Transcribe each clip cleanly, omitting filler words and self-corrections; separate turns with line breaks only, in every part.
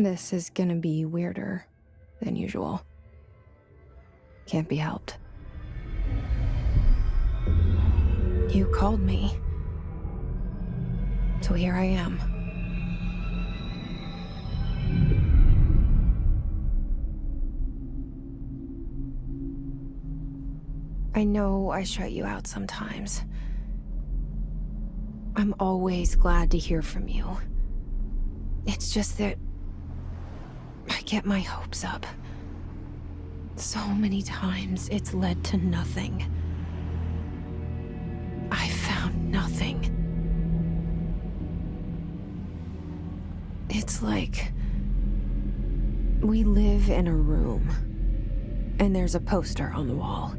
This is gonna be weirder than usual. Can't be helped. You called me. So here I am. I know I shut you out sometimes. I'm always glad to hear from you. It's just that I get my hopes up. So many times it's led to nothing. I found nothing. It's like we live in a room, and there's a poster on the wall.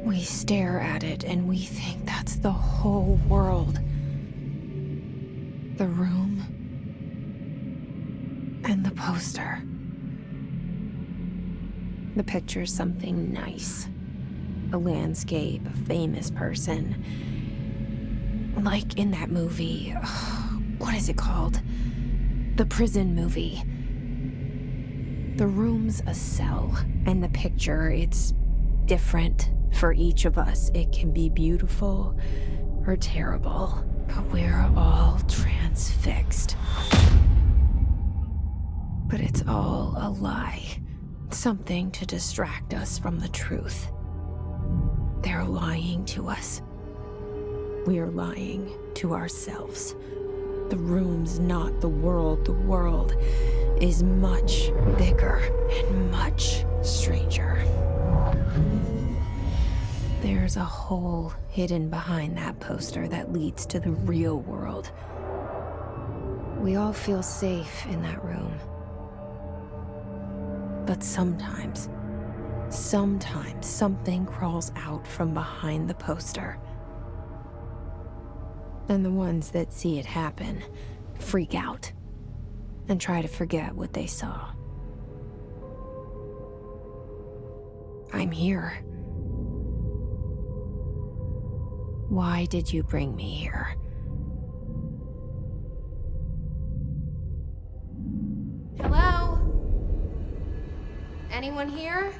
We stare at it and we think that's the whole world. The room and the poster. The picture's something nice. A landscape, a famous person. Like in that movie, what is it called? The prison movie. The room's a cell, and the picture, it's different for each of us. It can be beautiful or terrible, but we're all transfixed. But it's all a lie. Something to distract us from the truth. They're lying to us. We're lying to ourselves. The room's not the world. The world is much bigger and much stranger. There's a hole hidden behind that poster that leads to the real world. We all feel safe in that room. But sometimes something crawls out from behind the poster. And the ones that see it happen freak out and try to forget what they saw. I'm here. Why did you bring me here? Hello? Anyone here?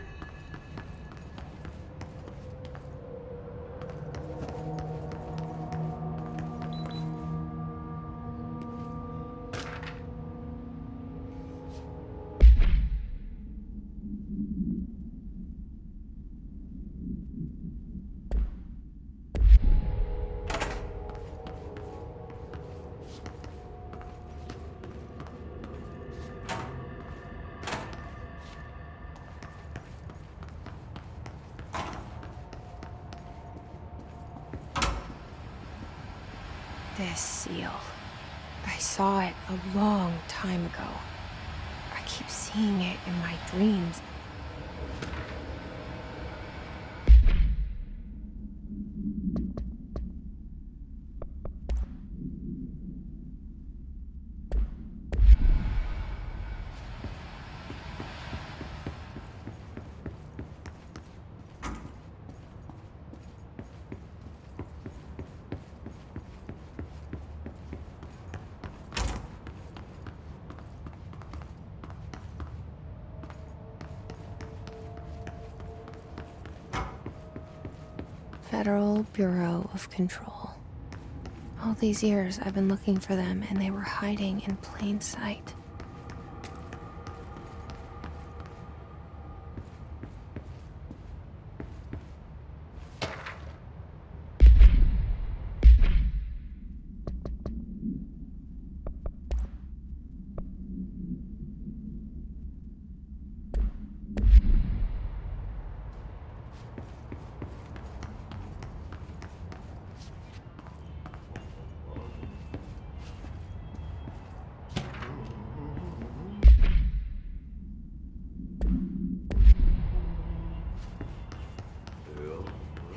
This seal. I saw it a long time ago. I keep seeing it in my dreams. Federal Bureau of Control. All these years I've been looking for them, and they were hiding in plain sight.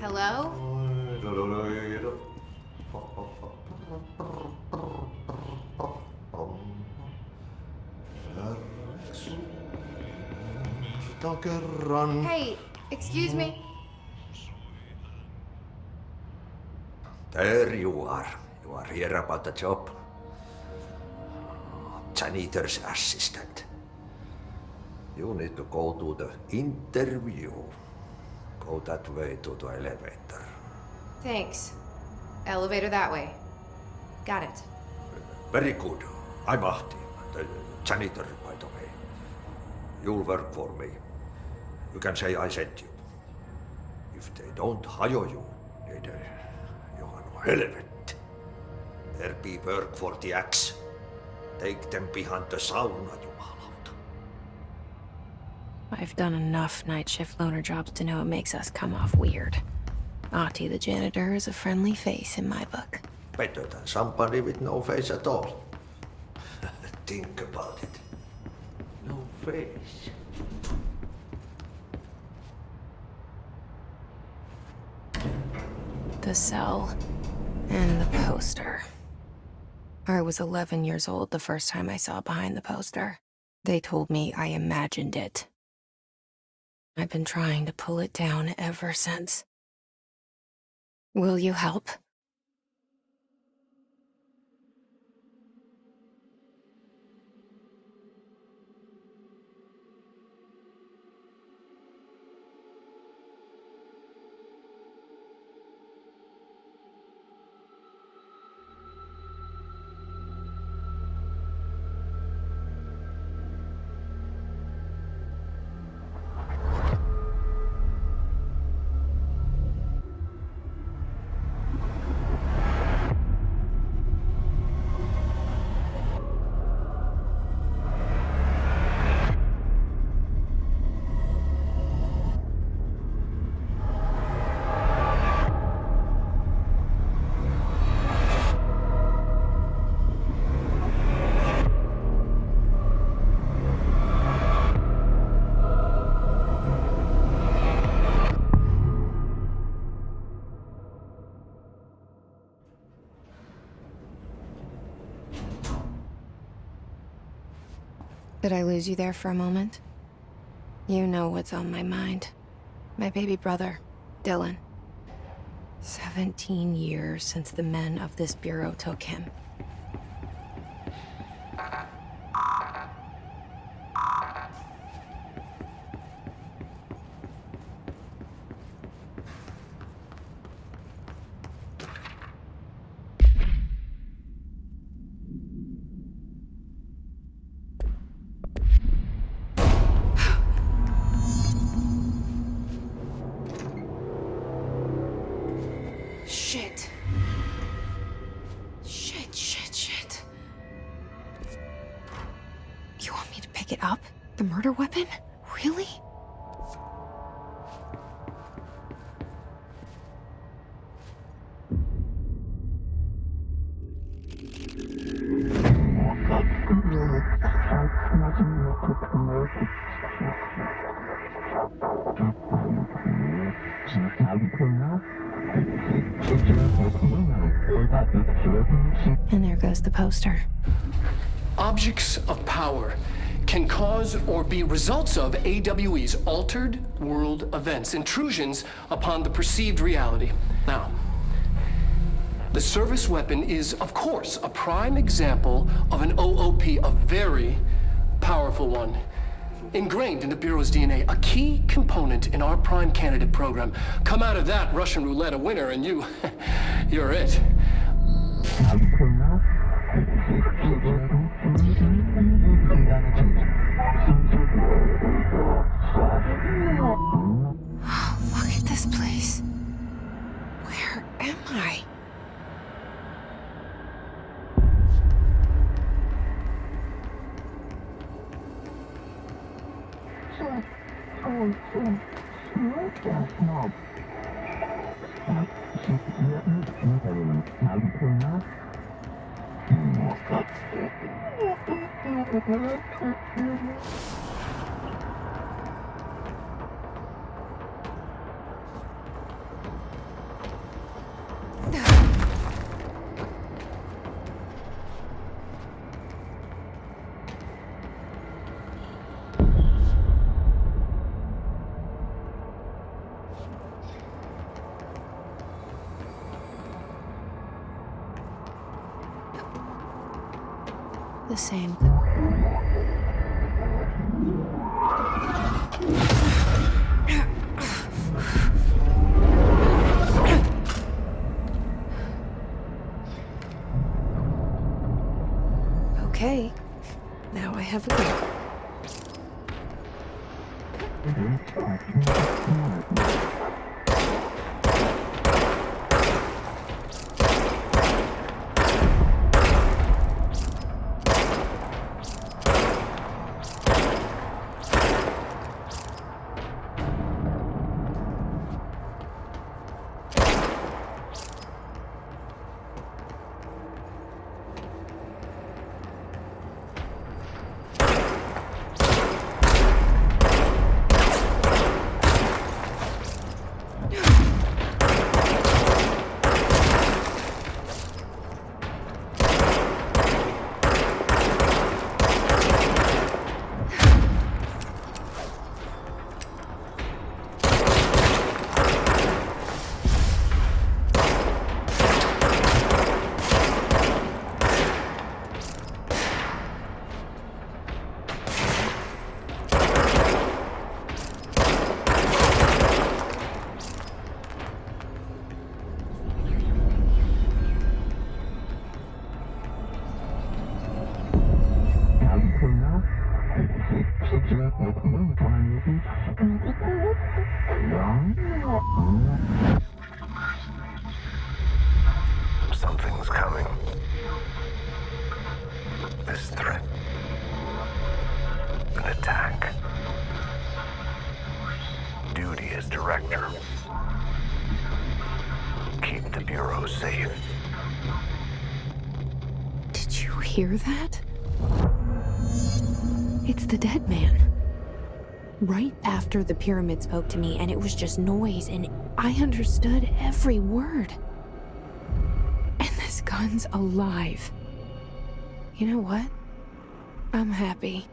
Hello? Hey, excuse me.
There you are. You are here about the job. janitor's assistant. You need to go to the interview. Go that way to the elevator.
Thanks. Elevator that way. Got it.
Very good. I'm Ahti, the janitor, by the way. You'll work for me. You can say I sent you. If they don't hire you, niin johan on helvetti. There be work for the axe. Take them behind the sauna, jumalauta.
I've done enough night shift loner jobs to know it makes us come off weird. Ahti the janitor is a friendly face in my book.
Better than somebody with no face at all. Think about it. No face.
The cell and the poster. I was 11 years old the first time I saw behind the poster. They told me I imagined it. I've been trying to pull it down ever since. Will you help? Did I lose you there for a moment? You know what's on my mind. My baby brother, Dylan. 17 years since the men of this bureau took him. Shit. Shit. You want me to pick it up? The murder weapon? Really? And there goes the poster.
Objects of power can cause or be results of AWE's altered world events, intrusions upon the perceived reality. Now, the service weapon is, of course, a prime example of an OOP, a very powerful one. Ingrained in the Bureau's DNA, a key component in our prime candidate program. Come out of that Russian roulette a winner and you're it.
Look at this place. Where am I? the same. Okay, now I have a gun.
Something's coming. This threat. An attack. Duty as director. Keep the Bureau safe.
Did you hear that? It's the dead man. Right after the pyramid spoke to me, and it was just noise, and I understood every word. And this gun's alive. You know what? I'm happy.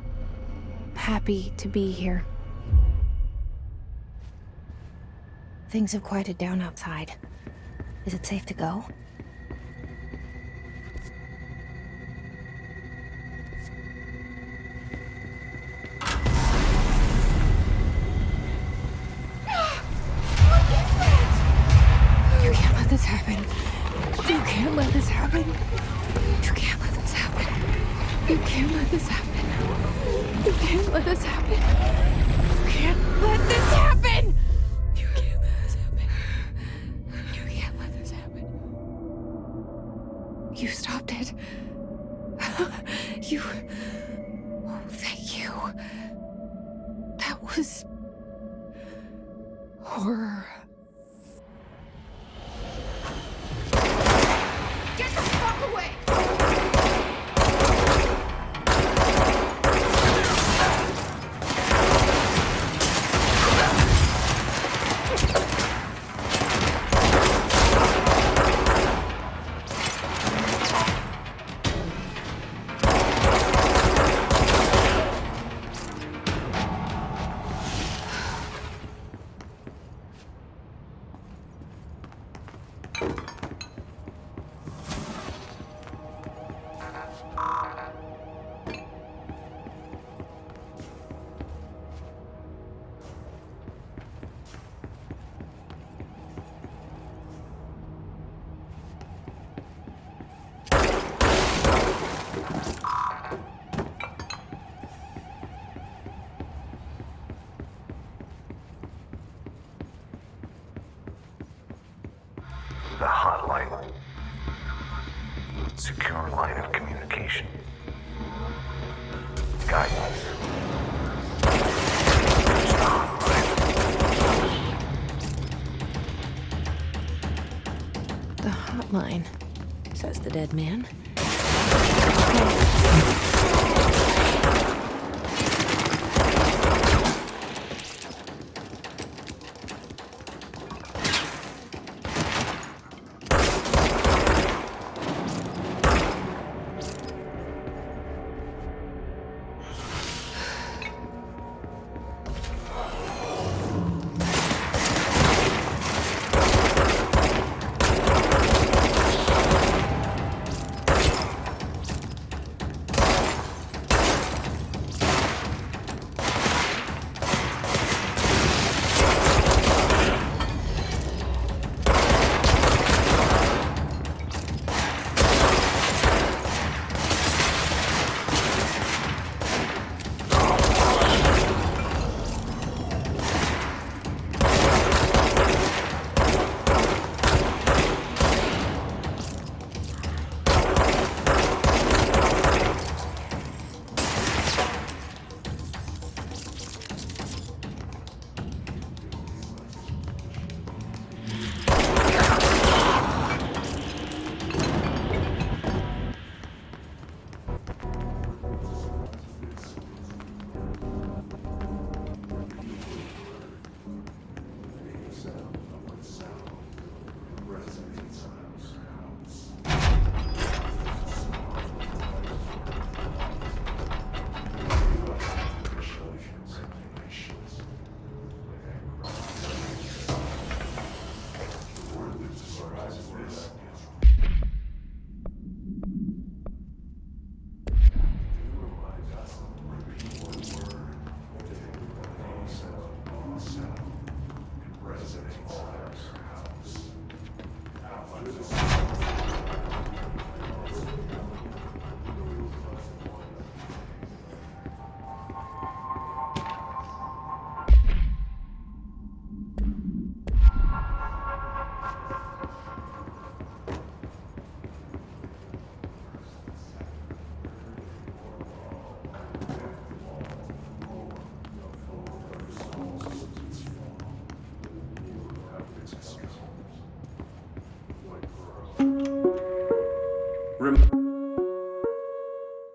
Happy to be here. Things have quieted down outside. Is it safe to go? You can't let this happen. You can't let this happen. You can't let this happen. You can't let this happen. You can't let this happen. You can't let this happen. You can't let this happen. You can't let this happen. You stopped it. You... Oh, thank you. That was... horror. Get the fuck away!
The hotline. Secure line of communication. Guidance. Reach the hotline.
The hotline, says the dead man.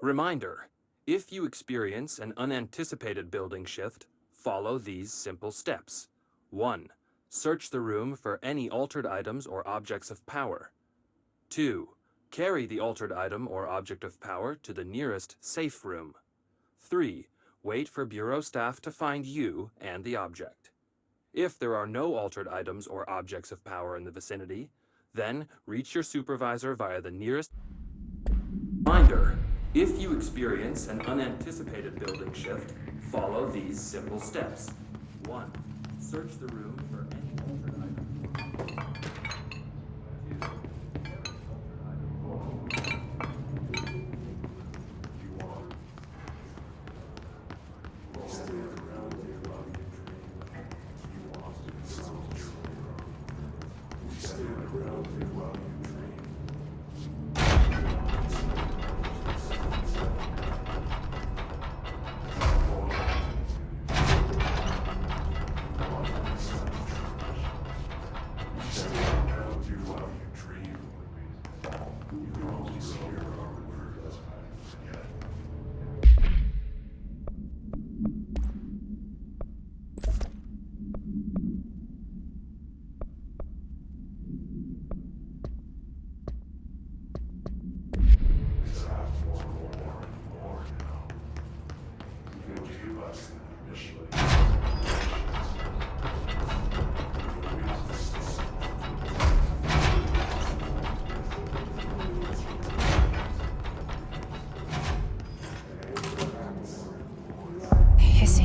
Reminder, if you experience an unanticipated building shift, follow these simple steps. 1. Search the room for any altered items or objects of power. 2. Carry the altered item or object of power to the nearest safe room. 3. Wait for Bureau staff to find you and the object. If there are no altered items or objects of power in the vicinity, then reach your supervisor via the nearest... Reminder, if you experience an unanticipated building shift, follow these simple steps. 1. Search the room for any altered items. 2.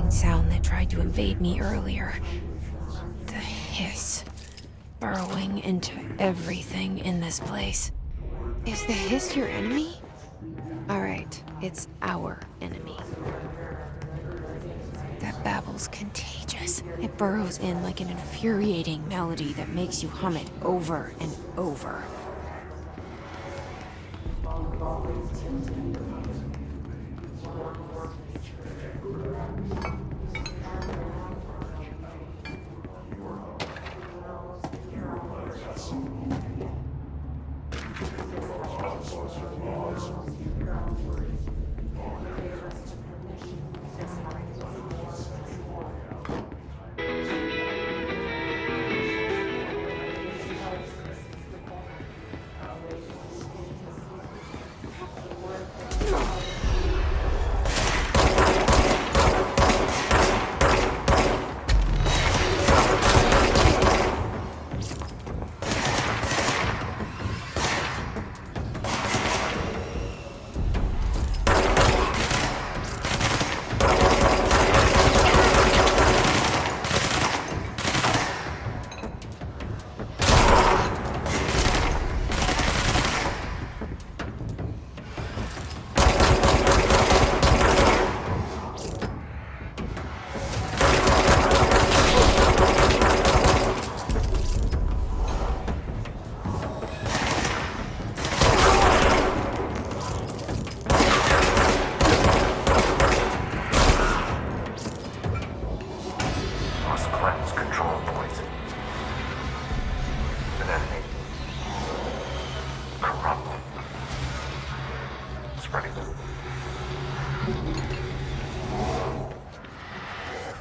Sound that tried to invade me earlier. The hiss. Burrowing into everything in this place. Is the hiss your enemy? Alright, it's our enemy. That babble's contagious. It burrows in like an infuriating melody that makes you hum it over and over.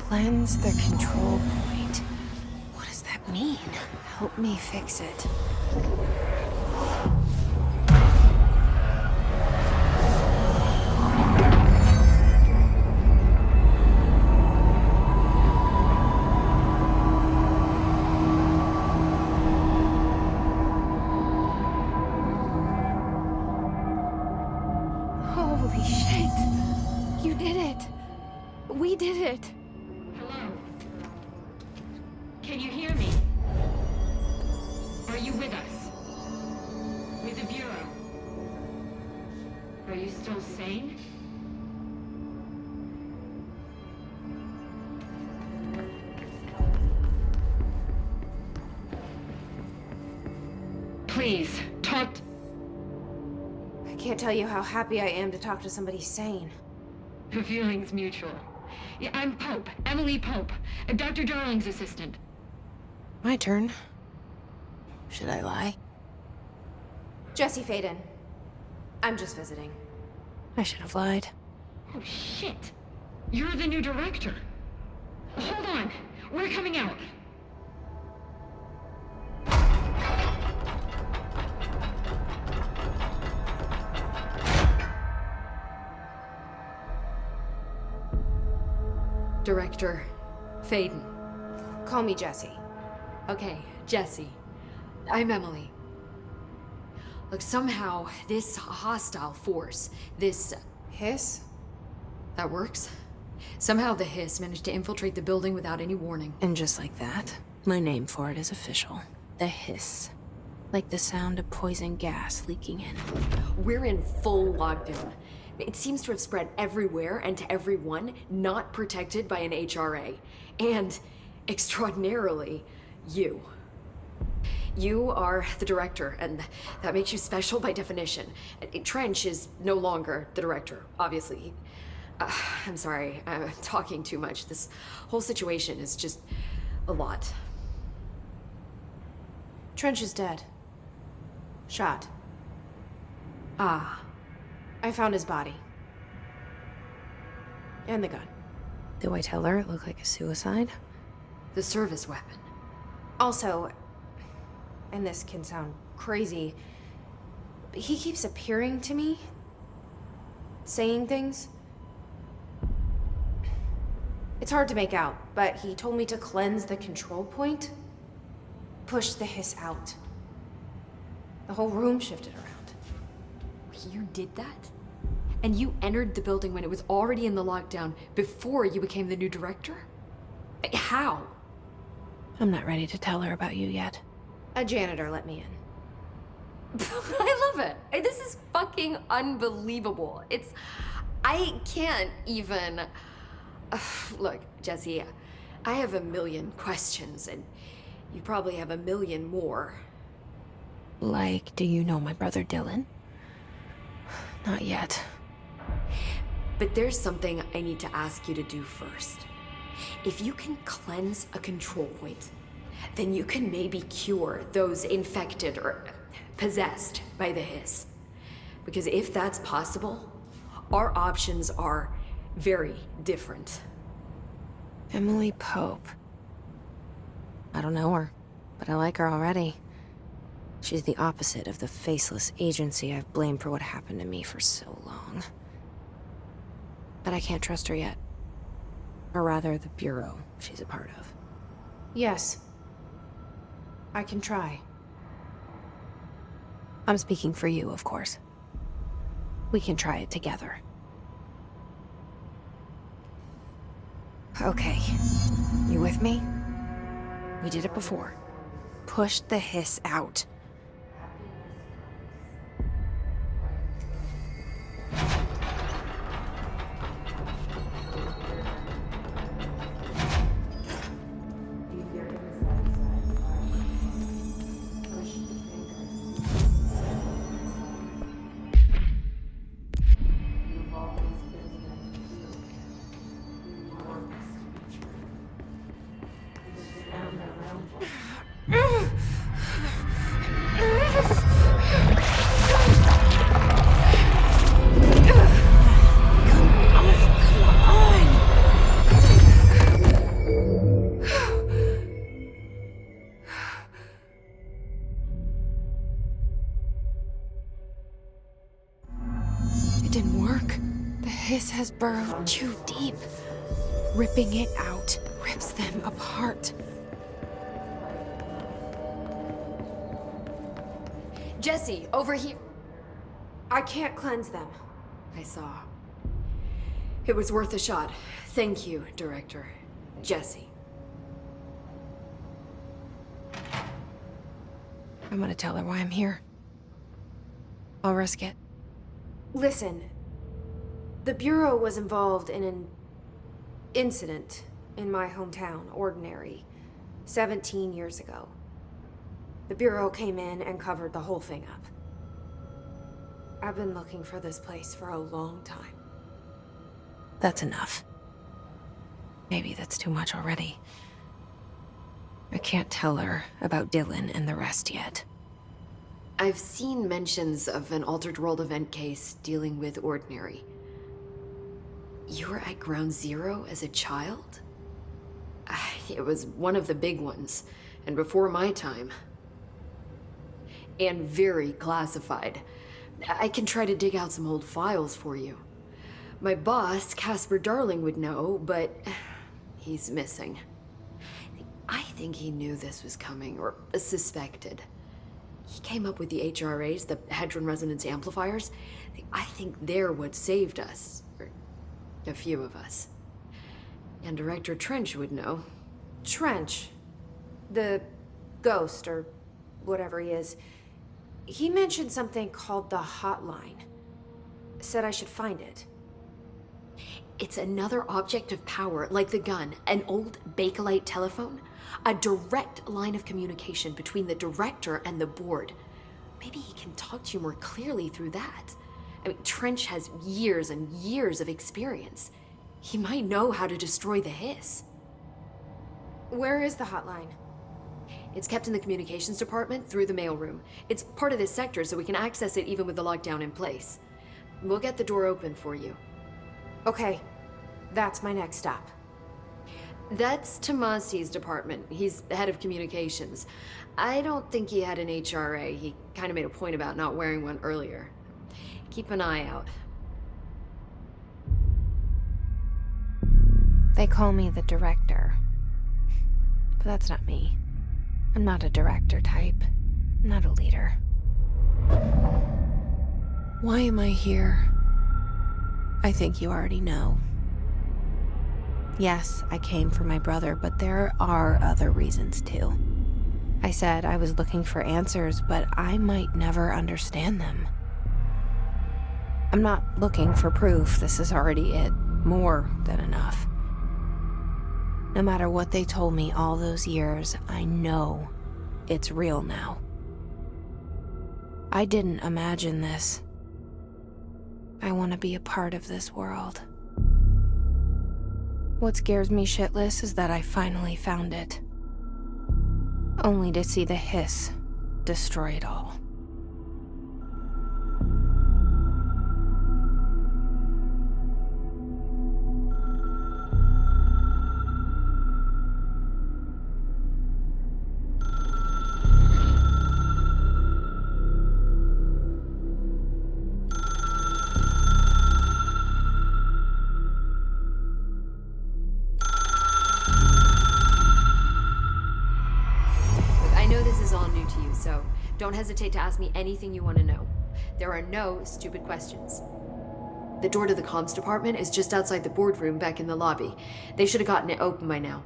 Cleanse the control point. What does that mean? Help me fix it. Holy shit! You did it! We did it!
Hello? Can you hear me? Are you with us? With the Bureau? Are you still sane? Please, talk.
I can't tell you how happy I am to talk to somebody sane.
The feeling's mutual. Yeah, I'm Pope, Emily Pope, Dr. Darling's assistant.
My turn. Should I lie? Jesse Faden. I'm just visiting. I should have lied.
Oh, shit. You're the new director. Hold on. We're coming out.
Director Faden.
Call me Jessie.
Okay, Jessie. I'm Emily. Look, somehow this hostile force, this...
Hiss?
that works? Somehow the hiss managed to infiltrate the building without any warning.
And just like that, my name for it is official. The hiss. Like the sound of poison gas leaking in.
We're in full lockdown. It seems to have spread everywhere and to everyone not protected by an HRA. And, extraordinarily, you. You are the director, and that makes you special by definition. Trench is no longer the director, obviously. I'm sorry, I'm talking too much. This whole situation is just a lot.
Trench is dead. Shot.
Ah.
I found his body. And the gun. Do I tell her it looked like a suicide?
The service weapon.
Also, and this can sound crazy, but he keeps appearing to me, saying things. It's hard to make out, but he told me to cleanse the control point, push the hiss out. The whole room shifted around.
You did that? And you entered the building when it was already in the lockdown before you became the new director? How?
I'm not ready to tell her about you yet. A janitor let me in.
I love it. This is fucking unbelievable. I can't even... Look, Jessie, I have a million questions, and you probably have a million more.
Like, do you know my brother Dylan? Not yet.
But there's something I need to ask you to do first. If you can cleanse a control point, then you can maybe cure those infected or possessed by the hiss. Because if that's possible, our options are very different.
Emily Pope. I don't know her, but I like her already. She's the opposite of the faceless agency I've blamed for what happened to me for so long. But I can't trust her yet. Or rather, the Bureau she's a part of. Yes. I can try. I'm speaking for you, of course. We can try it together. Okay. You with me? We did it before. Push the hiss out. It didn't work. The hiss has burrowed too deep. Ripping it out rips them apart.
Jessie, over here.
I can't cleanse them.
I saw. It was worth a shot. Thank you, Director. Jessie.
I'm gonna tell her why I'm here. I'll risk it. Listen, the Bureau was involved in an incident in my hometown, Ordinary, 17 years ago. The Bureau came in and covered the whole thing up. I've been looking for this place for a long time. That's enough. Maybe that's too much already. I can't tell her about Dylan and the rest yet.
I've seen mentions of an Altered World event case dealing with Ordinary. You were at Ground Zero as a child? It was one of the big ones, and before my time. And very classified. I can try to dig out some old files for you. My boss, Casper Darling, would know, but he's missing. I think he knew this was coming, or suspected. He came up with the HRAs, the Hadron Resonance Amplifiers. I think they're what saved us. Or a few of us. And Director Trench would know.
Trench. The ghost, or whatever he is. He mentioned something called the hotline. Said I should find it.
It's another object of power, like the gun, an old Bakelite telephone. A direct line of communication between the director and the board. Maybe he can talk to you more clearly through that. I mean, Trench has years and years of experience. He might know how to destroy the hiss.
Where is the hotline?
It's kept in the communications department through the mailroom. It's part of this sector, so we can access it even with the lockdown in place. We'll get the door open for you.
Okay, that's my next stop.
That's Tomasi's department. He's the head of communications. I don't think he had an HRA. He kind of made a point about not wearing one earlier. Keep an eye out.
They call me the director. But that's not me. I'm not a director type. I'm not a leader. Why am I here? I think you already know. Yes, I came for my brother, but there are other reasons too. I said I was looking for answers, but I might never understand them. I'm not looking for proof. This is already it. More than enough. No matter what they told me all those years, I know it's real now. I didn't imagine this. I want to be a part of this world. What scares me shitless is that I finally found it. Only to see the hiss destroy it all.
So don't hesitate to ask me anything you want to know. There are no stupid questions. The door to the comms department is just outside the boardroom back in the lobby. They should have gotten it open by now.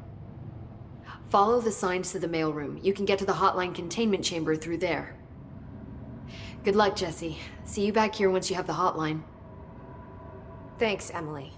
Follow the signs to the mailroom. You can get to the hotline containment chamber through there. Good luck, Jesse. See you back here once you have the hotline.
Thanks, Emily.